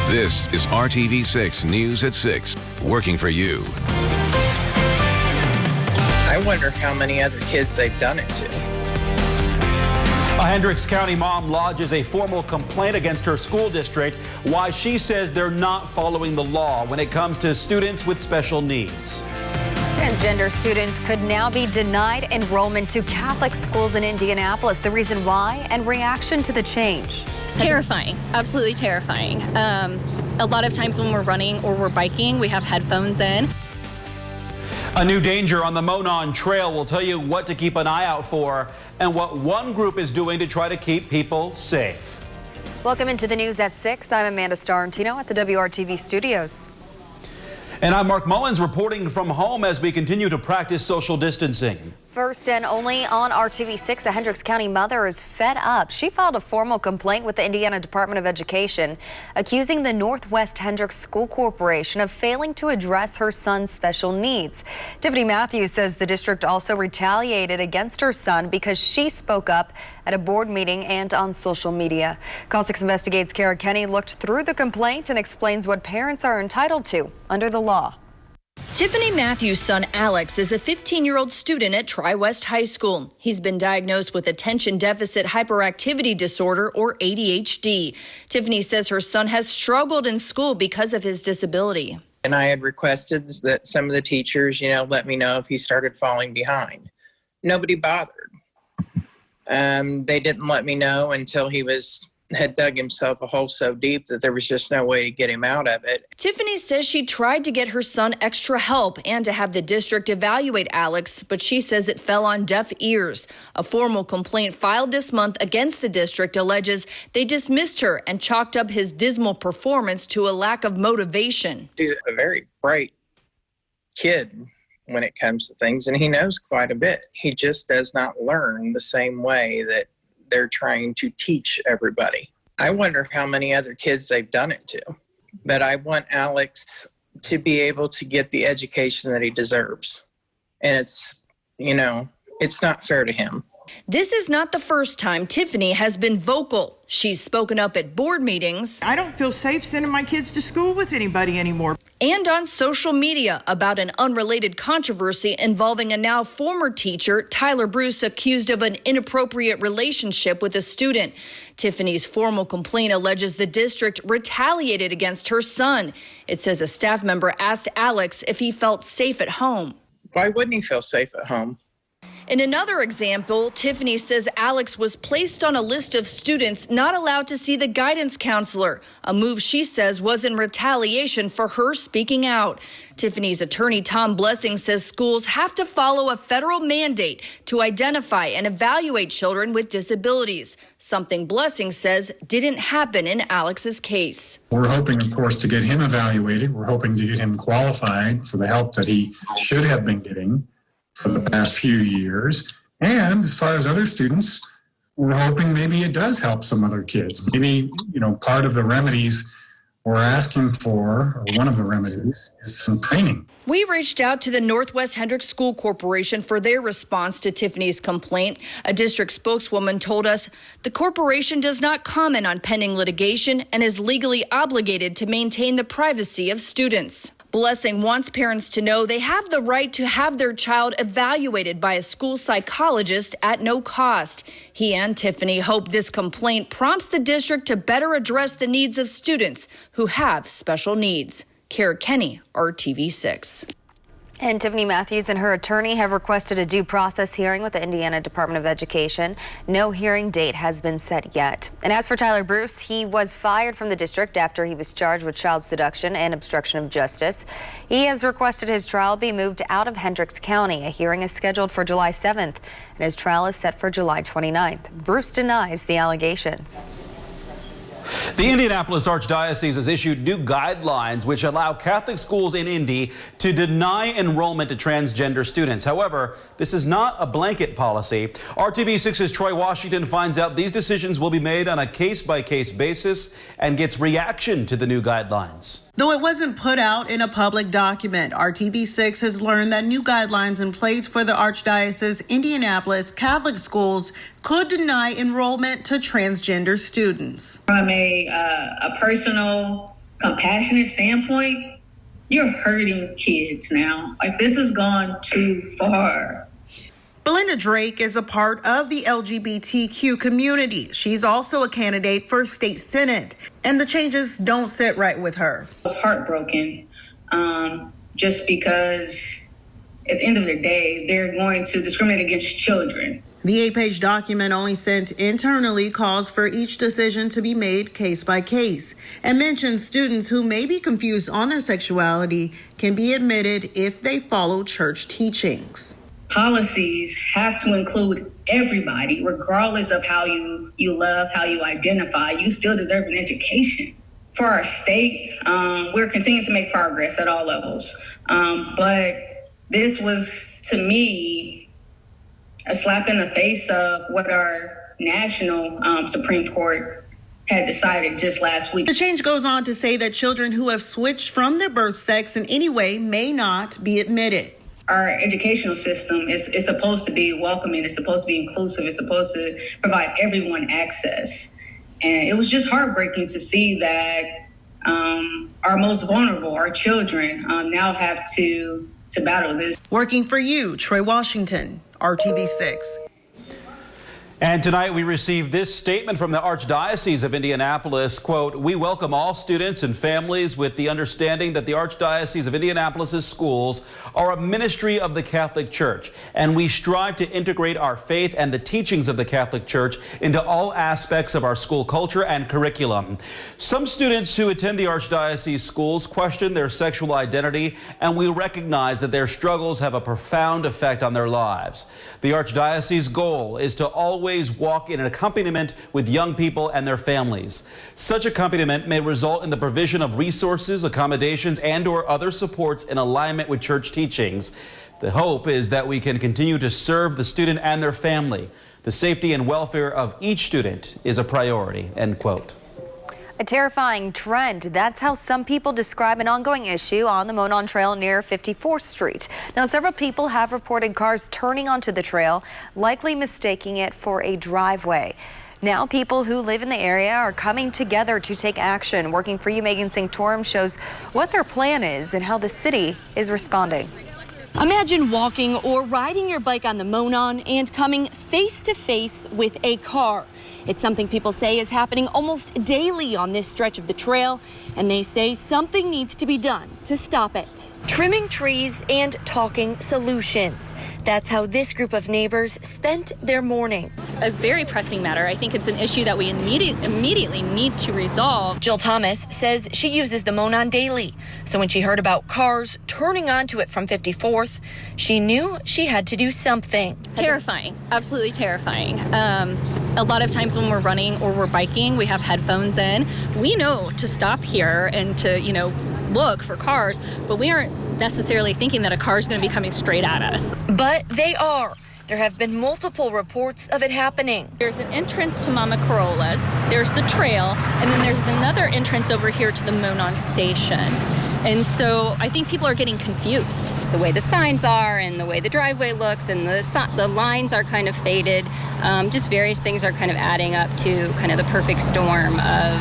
This is RTV6 News at 6, working for you. I wonder how many other kids they've done it to. A Hendricks County mom lodges a formal complaint against her school district. Why she says they're not following the law when it comes to students with special needs. Transgender students could now be denied enrollment to Catholic schools in Indianapolis. The reason why and reaction to the change. Terrifying, absolutely terrifying. A lot of times when we're running or we're biking, we have headphones in. A new danger on the Monon Trail will tell you what to keep an eye out for and what one group is doing to try to keep people safe. Welcome into the news at 6. I'm Amanda Starantino at the WRTV studios. And I'm Mark Mullins reporting from home as we continue to practice social distancing. First and only on RTV6, a Hendricks County mother is fed up. She filed a formal complaint with the Indiana Department of Education, accusing the Northwest Hendricks School Corporation of failing to address her son's special needs. Tiffany Matthews says the district also retaliated against her son because she spoke up at a board meeting and on social media. Call 6 Investigates' Kara Kenny looked through the complaint and explains what parents are entitled to under the law. Tiffany Matthews' son Alex is a 15-year-old student at Tri-West High School. He's been diagnosed with attention deficit hyperactivity disorder, or ADHD. Tiffany says her son has struggled in school because of his disability. And I had requested that some of the teachers, let me know if he started falling behind. Nobody bothered. They didn't let me know until he had dug himself a hole so deep that there was just no way to get him out of it. Tiffany says she tried to get her son extra help and to have the district evaluate Alex, but she says it fell on deaf ears. A formal complaint filed this month against the district alleges they dismissed her and chalked up his dismal performance to a lack of motivation. He's a very bright kid when it comes to things, and he knows quite a bit. He just does not learn the same way that they're trying to teach everybody. I wonder how many other kids they've done it to. But I want Alex to be able to get the education that he deserves. And it's not fair to him. This is not the first time Tiffany has been vocal. She's spoken up at board meetings. I don't feel safe sending my kids to school with anybody anymore. And on social media about an unrelated controversy involving a now former teacher, Tyler Bruce, accused of an inappropriate relationship with a student. Tiffany's formal complaint alleges the district retaliated against her son. It says a staff member asked Alex if he felt safe at home. Why wouldn't he feel safe at home? In another example, Tiffany says Alex was placed on a list of students not allowed to see the guidance counselor, a move she says was in retaliation for her speaking out. Tiffany's attorney, Tom Blessing, says schools have to follow a federal mandate to identify and evaluate children with disabilities, something Blessing says didn't happen in Alex's case. We're hoping, of course, to get him evaluated. We're hoping to get him qualified for the help that he should have been getting for the past few years. And as far as other students, we're hoping maybe it does help some other kids. Maybe, part of the remedies we're asking for, or one of the remedies, is some training. We reached out to the Northwest Hendricks School Corporation for their response to Tiffany's complaint. A district spokeswoman told us the corporation does not comment on pending litigation and is legally obligated to maintain the privacy of students. Blessing wants parents to know they have the right to have their child evaluated by a school psychologist at no cost. He and Tiffany hope this complaint prompts the district to better address the needs of students who have special needs. Kara Kenny, RTV6. And Tiffany Matthews and her attorney have requested a due process hearing with the Indiana Department of Education. No hearing date has been set yet. And as for Tyler Bruce, he was fired from the district after he was charged with child seduction and obstruction of justice. He has requested his trial be moved out of Hendricks County. A hearing is scheduled for July 7th, and his trial is set for July 29th. Bruce denies the allegations. The Indianapolis Archdiocese has issued new guidelines which allow Catholic schools in Indy to deny enrollment to transgender students. However, this is not a blanket policy. RTV6's Troy Washington finds out these decisions will be made on a case-by-case basis and gets reaction to the new guidelines. Though it wasn't put out in a public document, RTV6 has learned that new guidelines in place for the Archdiocese Indianapolis Catholic schools could deny enrollment to transgender students. From a personal compassionate standpoint, you're hurting kids now. Like, this has gone too far. Belinda Drake is a part of the LGBTQ community. She's also a candidate for state senate, and the changes don't sit right with her. I was heartbroken just because at the end of the day, they're going to discriminate against children. The 8-page document only sent internally calls for each decision to be made case by case and mentions students who may be confused on their sexuality can be admitted if they follow church teachings. Policies have to include everybody, regardless of how you love, how you identify. You still deserve an education. For our state, we're continuing to make progress at all levels. But this was, to me, a slap in the face of what our national Supreme Court had decided just last week. The change goes on to say that children who have switched from their birth sex in any way may not be admitted. Our educational system is supposed to be welcoming, it's supposed to be inclusive, it's supposed to provide everyone access. And it was just heartbreaking to see that our most vulnerable, our children, now have to battle this. Working for you, Troy Washington, RTV6. And tonight we received this statement from the Archdiocese of Indianapolis, quote, "We welcome all students and families with the understanding that the Archdiocese of Indianapolis's schools are a ministry of the Catholic Church, and we strive to integrate our faith and the teachings of the Catholic Church into all aspects of our school culture and curriculum. Some students who attend the Archdiocese schools question their sexual identity, and we recognize that their struggles have a profound effect on their lives. The Archdiocese's goal is to always walk in an accompaniment with young people and their families. Such accompaniment may result in the provision of resources, accommodations, and/or other supports in alignment with church teachings. The hope is that we can continue to serve the student and their family. The safety and welfare of each student is a priority," end quote. A terrifying trend. That's how some people describe an ongoing issue on the Monon Trail near 54th Street. Now, several people have reported cars turning onto the trail, likely mistaking it for a driveway. Now, people who live in the area are coming together to take action. Working for you, Megan Sanctorum shows what their plan is and how the city is responding. Imagine walking or riding your bike on the Monon and coming face to face with a car. It's something people say is happening almost daily on this stretch of the trail, and they say something needs to be done to stop it. Trimming trees and talking solutions. That's how this group of neighbors spent their morning. It's a very pressing matter. I think it's an issue that we immediately need to resolve. Jill Thomas says she uses the Monon daily. So when she heard about cars turning onto it from 54th, she knew she had to do something. Terrifying, absolutely terrifying. A lot of times when we're running or we're biking, we have headphones in. We know to stop here and to, look for cars, but we aren't necessarily thinking that a car is going to be coming straight at us. But they are. There have been multiple reports of it happening. There's an entrance to Mama Corolla's, there's the trail, and then there's another entrance over here to the Monon station. And so I think people are getting confused. It's the way the signs are and the way the driveway looks and the lines are kind of faded. Just various things are kind of adding up to kind of the perfect storm of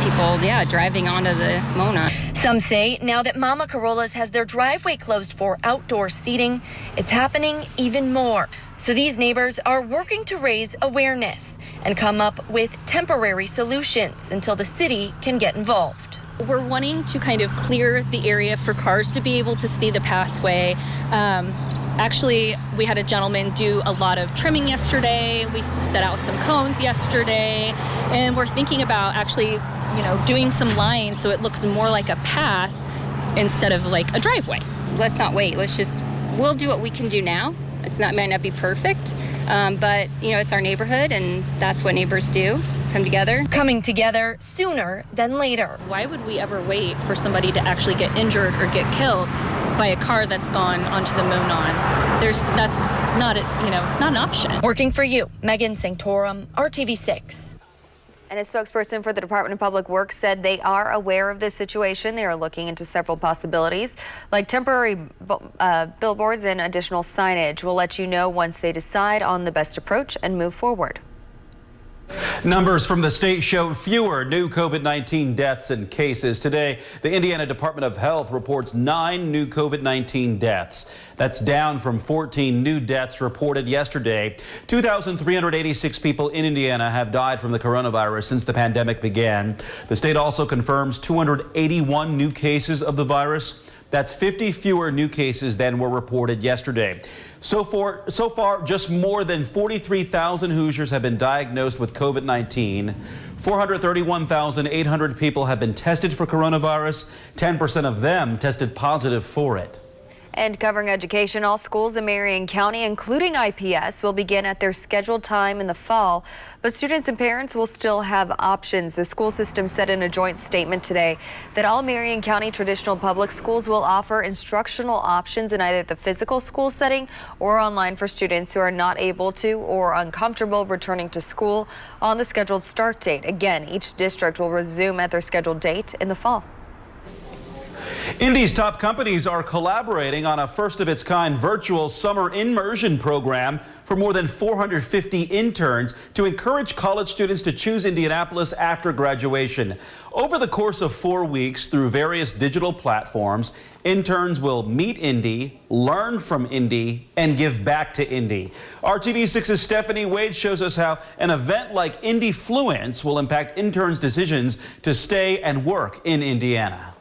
people, driving onto the Monon. Some say now that Mama Corolla's has their driveway closed for outdoor seating, it's happening even more. So these neighbors are working to raise awareness and come up with temporary solutions until the city can get involved. We're wanting to kind of clear the area for cars to be able to see the pathway. Actually, we had a gentleman do a lot of trimming yesterday. We set out some cones yesterday, and we're thinking about actually, doing some lines so it looks more like a path instead of like a driveway. Let's not wait. We'll do what we can do now. Might not be perfect, but it's our neighborhood, and that's what neighbors do. Come together. Coming together sooner than later. Why would we ever wait for somebody to actually get injured or get killed by a car that's gone onto the Monon? That's not it's not an option. Working for you, Megan Sanctorum, RTV6. And a spokesperson for the Department of Public Works said they are aware of this situation. They are looking into several possibilities, like temporary billboards and additional signage. We'll let you know once they decide on the best approach and move forward. Numbers from the state show fewer new COVID-19 deaths and cases. Today, the Indiana Department of Health reports 9 new COVID-19 deaths. That's down from 14 new deaths reported yesterday. 2,386 people in Indiana have died from the coronavirus since the pandemic began. The state also confirms 281 new cases of the virus. That's 50 fewer new cases than were reported yesterday. So far, just more than 43,000 Hoosiers have been diagnosed with COVID-19. 431,800 people have been tested for coronavirus. 10% of them tested positive for it. And covering education, all schools in Marion County, including IPS, will begin at their scheduled time in the fall. But students and parents will still have options. The school system said in a joint statement today that all Marion County traditional public schools will offer instructional options in either the physical school setting or online for students who are not able to or uncomfortable returning to school on the scheduled start date. Again, each district will resume at their scheduled date in the fall. Indy's top companies are collaborating on a first-of-its-kind virtual summer immersion program for more than 450 interns to encourage college students to choose Indianapolis after graduation. Over the course of 4 weeks through various digital platforms, interns will meet Indy, learn from Indy, and give back to Indy. RTV6's Stephanie Wade shows us how an event like Indy Fluence will impact interns' decisions to stay and work in Indiana.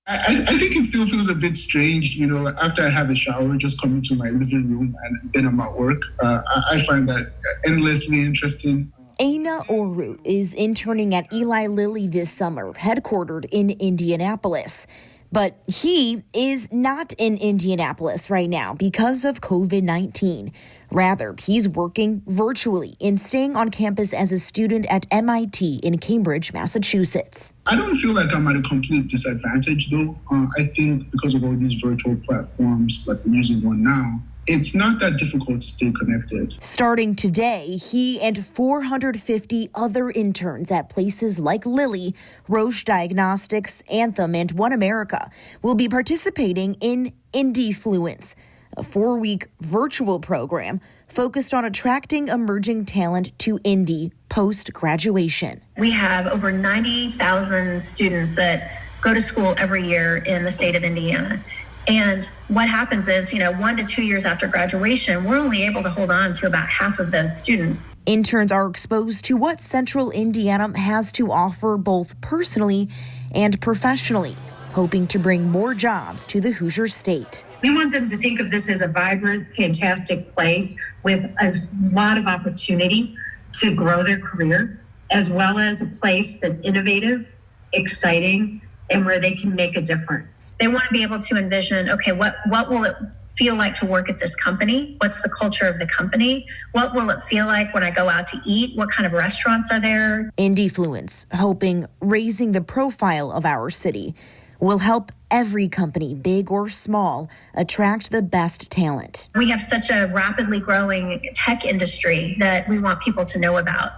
I think it still feels a bit strange, you know, after I have a shower, just coming to my living room and then I'm at work. I find that endlessly interesting. Aina Oru is interning at Eli Lilly this summer, headquartered in Indianapolis. But he is not in Indianapolis right now because of COVID-19. Rather, he's working virtually and staying on campus as a student at MIT in Cambridge, Massachusetts. I don't feel like I'm at a complete disadvantage, though. I think because of all these virtual platforms, like I'm using one now, it's not that difficult to stay connected. Starting today, he and 450 other interns at places like Lilly, Roche Diagnostics, Anthem, and One America will be participating in Indy Fluence, a 4-week virtual program focused on attracting emerging talent to Indy post-graduation. We have over 90,000 students that go to school every year in the state of Indiana. And what happens is, 1 to 2 years after graduation, we're only able to hold on to about half of those students. Interns are exposed to what Central Indiana has to offer both personally and professionally, hoping to bring more jobs to the Hoosier state. We want them to think of this as a vibrant, fantastic place with a lot of opportunity to grow their career, as well as a place that's innovative, exciting, and where they can make a difference. They want to be able to envision, okay, what will it feel like to work at this company? What's the culture of the company? What will it feel like when I go out to eat? What kind of restaurants are there? Indy Fluence, hoping raising the profile of our city will help every company, big or small, attract the best talent. We have such a rapidly growing tech industry that we want people to know about.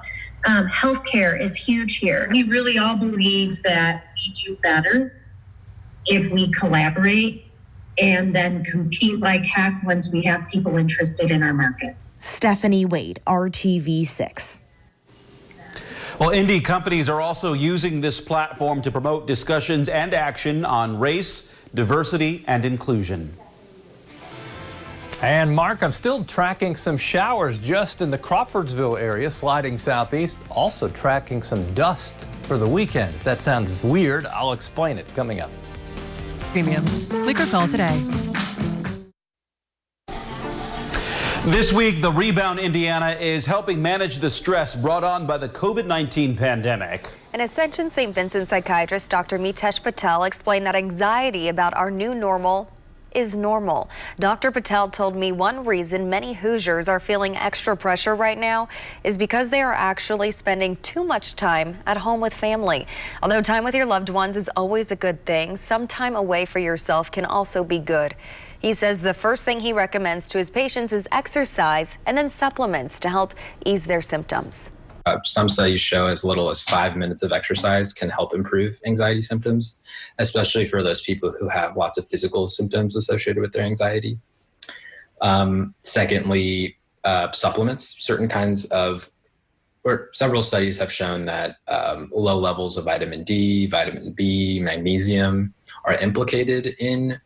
Healthcare is huge here. We really all believe that we do better if we collaborate and then compete like heck once we have people interested in our market. Stephanie Wade, RTV6. Well, Indy companies are also using this platform to promote discussions and action on race, diversity, and inclusion. And Mark, I'm still tracking some showers just in the Crawfordsville area, sliding southeast. Also tracking some dust for the weekend. If that sounds weird, I'll explain it coming up. Premium. Click or call today. This week, the Rebound Indiana is helping manage the stress brought on by the COVID-19 pandemic. An Ascension St. Vincent psychiatrist, Dr. Mitesh Patel, explained that anxiety about our new normal is normal. Dr. Patel told me one reason many Hoosiers are feeling extra pressure right now is because they are actually spending too much time at home with family. Although time with your loved ones is always a good thing, some time away for yourself can also be good. He says the first thing he recommends to his patients is exercise and then supplements to help ease their symptoms. Some studies show as little as 5 minutes of exercise can help improve anxiety symptoms, especially for those people who have lots of physical symptoms associated with their anxiety. Secondly, supplements, certain kinds of or several studies have shown that low levels of vitamin D, vitamin B, magnesium are implicated in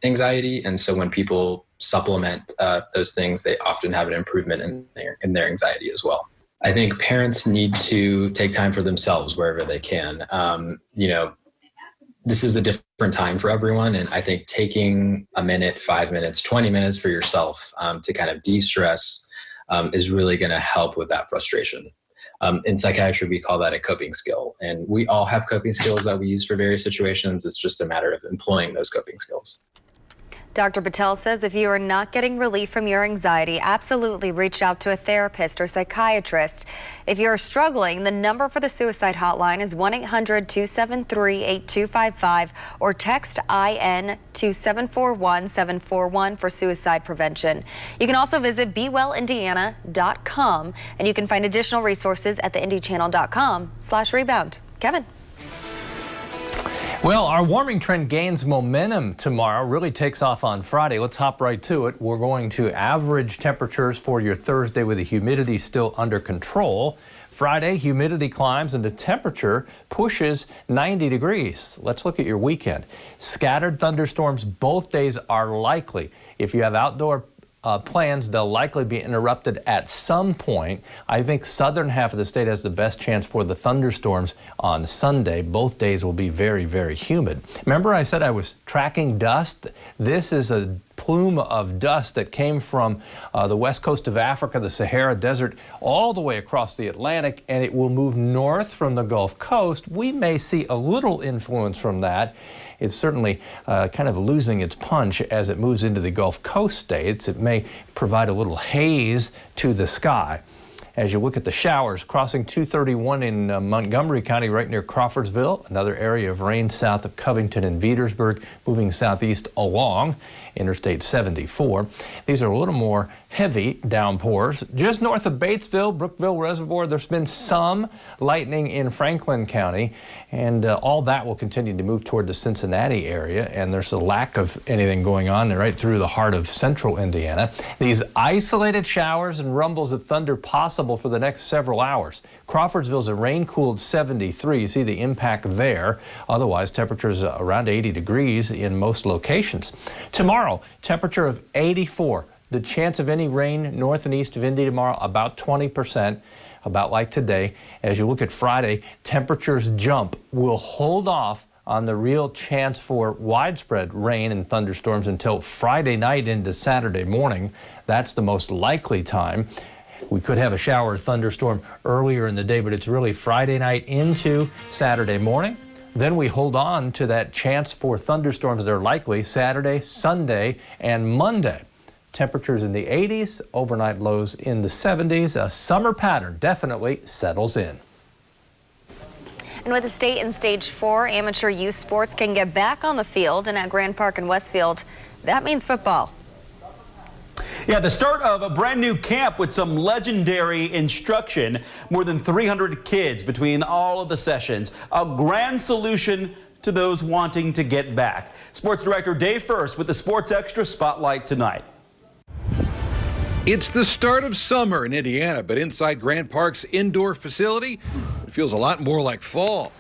anxiety. And so when people supplement those things, they often have an improvement in their anxiety as well. I think parents need to take time for themselves wherever they can. This is a different time for everyone. And I think taking a minute, 5 minutes, 20 minutes for yourself to kind of de-stress is really going to help with that frustration. In psychiatry, we call that a coping skill. And we all have coping skills that we use for various situations. It's just a matter of employing those coping skills. Dr. Patel says if you are not getting relief from your anxiety, absolutely reach out to a therapist or psychiatrist. If you're struggling, the number for the suicide hotline is 1-800-273-8255 or text IN to 741-741 for suicide prevention. You can also visit BeWellIndiana.com, and you can find additional resources at theindychannel.com/rebound. Kevin. Well, our warming trend gains momentum tomorrow, really takes off on Friday. Let's hop right to it. We're going to average temperatures for your Thursday with the humidity still under control. Friday, humidity climbs and the temperature pushes 90 degrees. Let's look at your weekend. Scattered thunderstorms both days are likely. If you have outdoor plans, they'll likely be interrupted at some point. I think southern half of the state has the best chance for the thunderstorms on Sunday. Both days will be very, very humid. Remember I said I was tracking dust? This is a plume of dust that came from the west coast of Africa, the Sahara Desert, all the way across the Atlantic, and it will move north from the Gulf Coast. We may see a little influence from that. It's certainly kind of losing its punch as it moves into the Gulf Coast states. It may provide a little haze to the sky. As you look at the showers, crossing 231 in Montgomery County right near Crawfordsville, another area of rain south of Covington and Veedersburg, moving southeast along Interstate 74. These are a little more heavy downpours. Just north of Batesville, Brookville Reservoir, there's been some lightning in Franklin County, and all that will continue to move toward the Cincinnati area, and there's a lack of anything going on right through the heart of central Indiana. These isolated showers and rumbles of thunder possible for the next several hours. Crawfordsville's a rain-cooled 73. You see the impact there. Otherwise, temperatures around 80 degrees in most locations. Tomorrow, temperature of 84. The chance of any rain north and east of Indy tomorrow, about 20%, about like today. As you look at Friday, temperatures jump. We'll hold off on the real chance for widespread rain and thunderstorms until Friday night into Saturday morning. That's the most likely time. We could have a shower or thunderstorm earlier in the day, but it's really Friday night into Saturday morning. Then we hold on to that chance for thunderstorms that are likely Saturday, Sunday, and Monday. Temperatures in the 80s, overnight lows in the 70s. A summer pattern definitely settles in. And with the state in stage 4, amateur youth sports can get back on the field, and at Grand Park in Westfield, that means football. Yeah, the start of a brand new camp with some legendary instruction. More than 300 kids between all of the sessions. A grand solution to those wanting to get back. Sports Director Dave First with the Sports Extra Spotlight tonight. It's the start of summer in Indiana, but inside Grand Park's indoor facility, it feels a lot more like fall.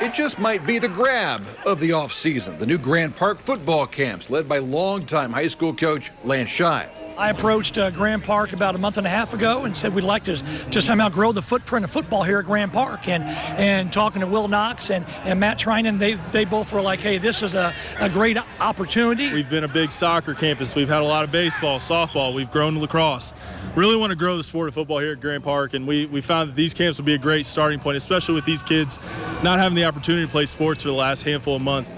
It just might be the grab of the off-season. The new Grand Park football camps led by longtime high school coach Lance Shine. I approached Grand Park about a month and a half ago and said we'd like to somehow grow the footprint of football here at Grand Park. And talking to Will Knox and Matt Trinan, they both were like, hey, this is a great opportunity. We've been a big soccer campus. We've had a lot of baseball, softball. We've grown lacrosse. Really want to grow the sport of football here at Grand Park, and we found that these camps will be a great starting point, especially with these kids not having the opportunity to play sports for the last handful of months.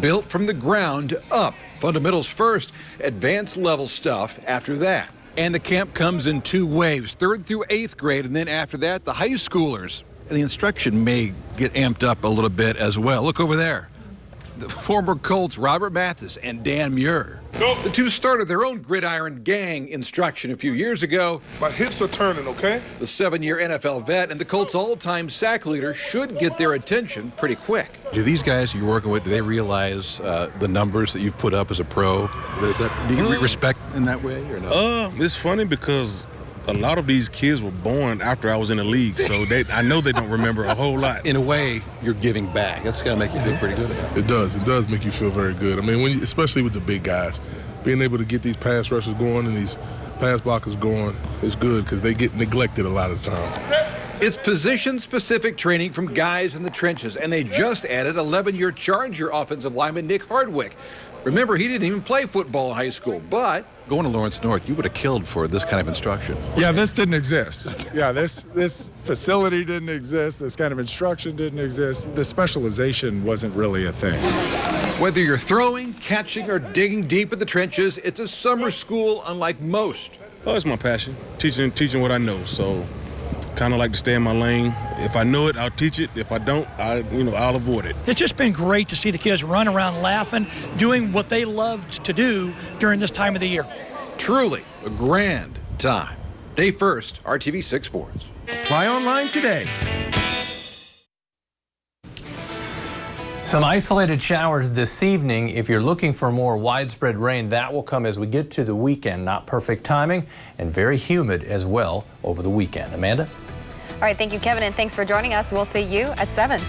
Built from the ground up. Fundamentals first, advanced level stuff after that. And the camp comes in 2 waves, 3rd through 8th grade, and then after that, the high schoolers. And the instruction may get amped up a little bit as well. Look over there. The former Colts Robert Mathis and Dan Muir. The two started their own gridiron gang instruction a few years ago. My hips are turning, okay? The 7-year NFL vet and the Colts all-time sack leader should get their attention pretty quick. Do these guys you're working with, do they realize the numbers that you've put up as a pro? Do you respect in that way or no? It's funny because a lot of these kids were born after I was in the league, so I know they don't remember a whole lot. In a way, you're giving back. That's got to make you feel pretty good about it. It does make you feel very good. I mean, especially with the big guys, being able to get these pass rushers going and these pass blockers going is good because they get neglected a lot of the time. It's position-specific training from guys in the trenches, and they just added 11-year Charger offensive lineman Nick Hardwick. Remember, he didn't even play football in high school, but going to Lawrence North, you would have killed for this kind of instruction. Yeah, this didn't exist. Yeah, this facility didn't exist. This kind of instruction didn't exist. The specialization wasn't really a thing. Whether you're throwing, catching, or digging deep in the trenches, it's a summer school unlike most. Oh, it's my passion, teaching what I know. So, kind of like to stay in my lane. If I know it, I'll teach it. If I don't, I'll avoid it. It's just been great to see the kids run around laughing, doing what they loved to do during this time of the year. Truly a grand time. Day 1st, RTV6 Sports. Apply online today. Some isolated showers this evening. If you're looking for more widespread rain, that will come as we get to the weekend. Not perfect timing and very humid as well over the weekend. Amanda? All right, thank you, Kevin, and thanks for joining us. We'll see you at 7.